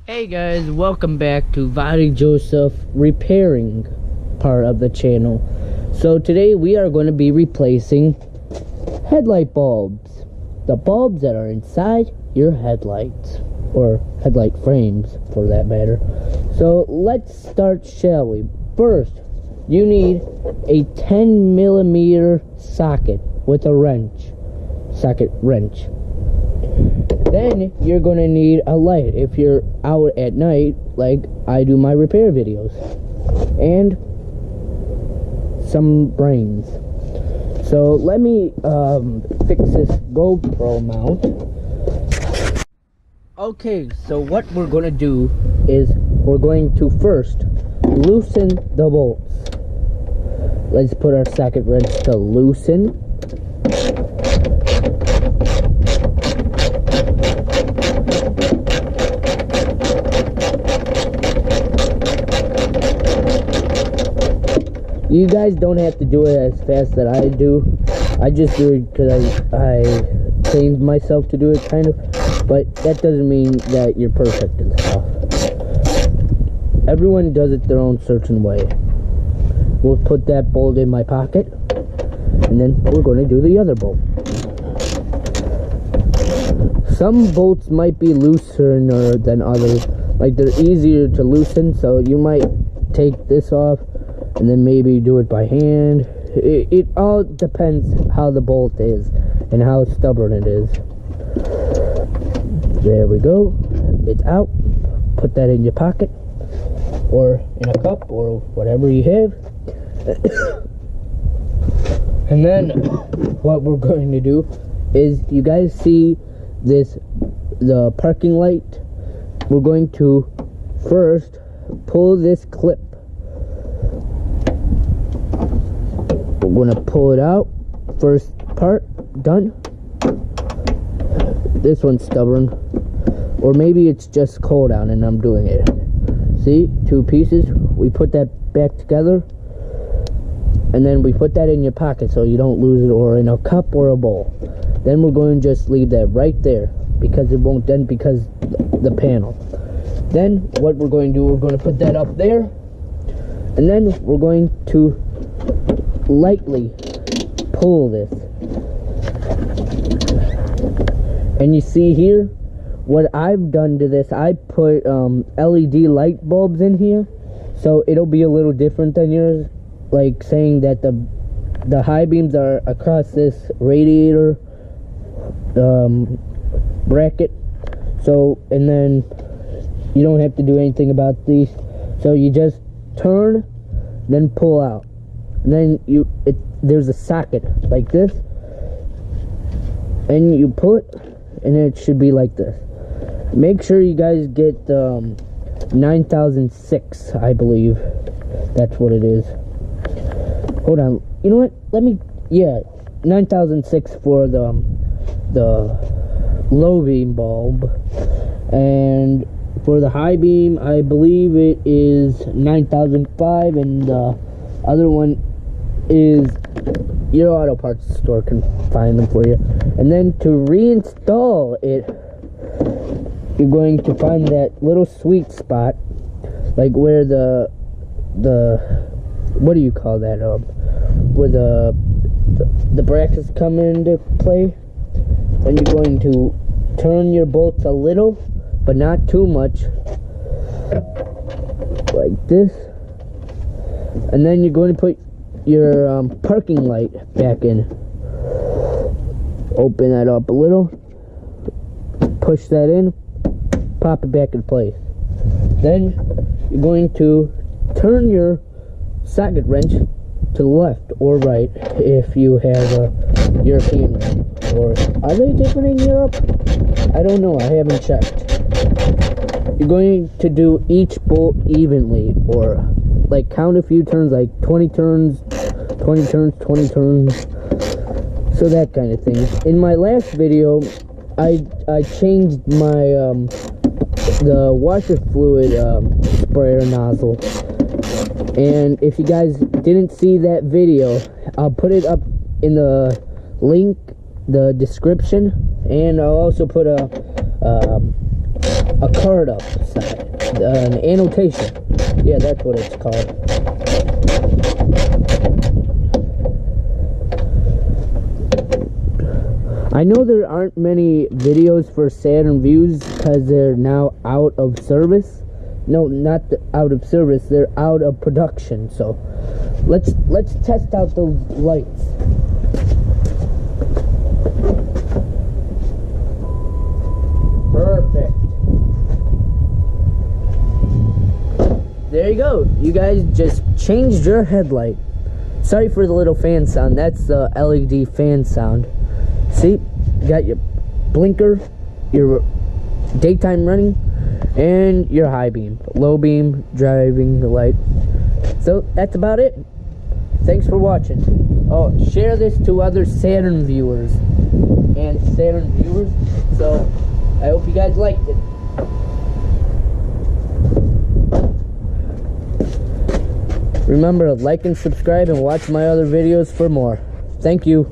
Hey guys, welcome back to Vady Joseph repairing part of the channel. So today we are going to be replacing headlight bulbs. The bulbs that are inside your headlights, or headlight frames for that matter. So let's start, shall we? First, you need a 10mm socket with a wrench. Socket wrench. Then you're going to need a light if you're out at night like I do my repair videos. And some brains. So let me fix this GoPro mount. Okay, so what we're going to do is we're going to first loosen the bolts. Let's put our socket wrench to loosen. You guys don't have to do it as fast as I do. I just do it because I trained myself to do it, kind of. But that doesn't mean that you're perfect and stuff. Everyone does it their own certain way. We'll put that bolt in my pocket, and then we're going to do the other bolt. Some bolts might be looser than others. Like, they're easier to loosen, so you might take this off and then maybe do it by hand. It all depends how the bolt is and how stubborn it is. There we go. It's out. Put that in your pocket or in a cup or whatever you have. And then what we're going to do is, you guys see the parking light? We're going to first pull this clip. We're going to pull it out. First part done. This one's stubborn, or maybe it's just cold out and I'm doing it. See, two pieces. We put that back together, and then we put that in your pocket so you don't lose it, or in a cup or a bowl. Then we're going to just leave that right there because it won't dent because the panel. Then what we're going to do, we're going to put that up there, and then we're going to lightly pull this. And you see here, what I've done to this, I put LED light bulbs in here, so it'll be a little different than yours, like saying that the high beams are across this radiator bracket. So, and then you don't have to do anything about these, so you just turn, then pull out, and then there's a socket like this, and you pull it, and it should be like this. Make sure you guys get 9006, I believe that's what it is. Hold on, you know what, let me, yeah, 9006 for the low beam bulb, and for the high beam I believe it is 9005, and the other one is, your auto parts store can find them for you. And then to reinstall it, you're going to find that little sweet spot, like where the what do you call that, where the brackets come into play. And you're going to turn your bolts a little, but not too much, like this. And then you're going to put your parking light back in. Open that up a little, push that in, pop it back in place. Then you're going to turn your socket wrench to the left or right if you have a European one. Or are they different in Europe? I don't know, I haven't checked. You're going to do each bolt evenly, or like count a few turns, like 20 turns, 20 turns, 20 turns, so that kind of thing. In my last video, I changed my the washer fluid sprayer nozzle, and if you guys didn't see that video, I'll put it up in the link, the description, and I'll also put a a card upside, an annotation. Yeah, that's what it's called. I know there aren't many videos for Saturn Vues because they're now out of service. No, not out of service, they're out of production. So let's test out those lights. Perfect. There you go. You guys just changed your headlight. Sorry for the little fan sound. That's the LED fan sound. See, you got your blinker, your daytime running, and your high beam, low beam, driving the light. So that's about it. Thanks for watching. Oh, share this to other Saturn viewers and Saturn viewers. So I hope you guys liked it. Remember to like and subscribe and watch my other videos for more. Thank you.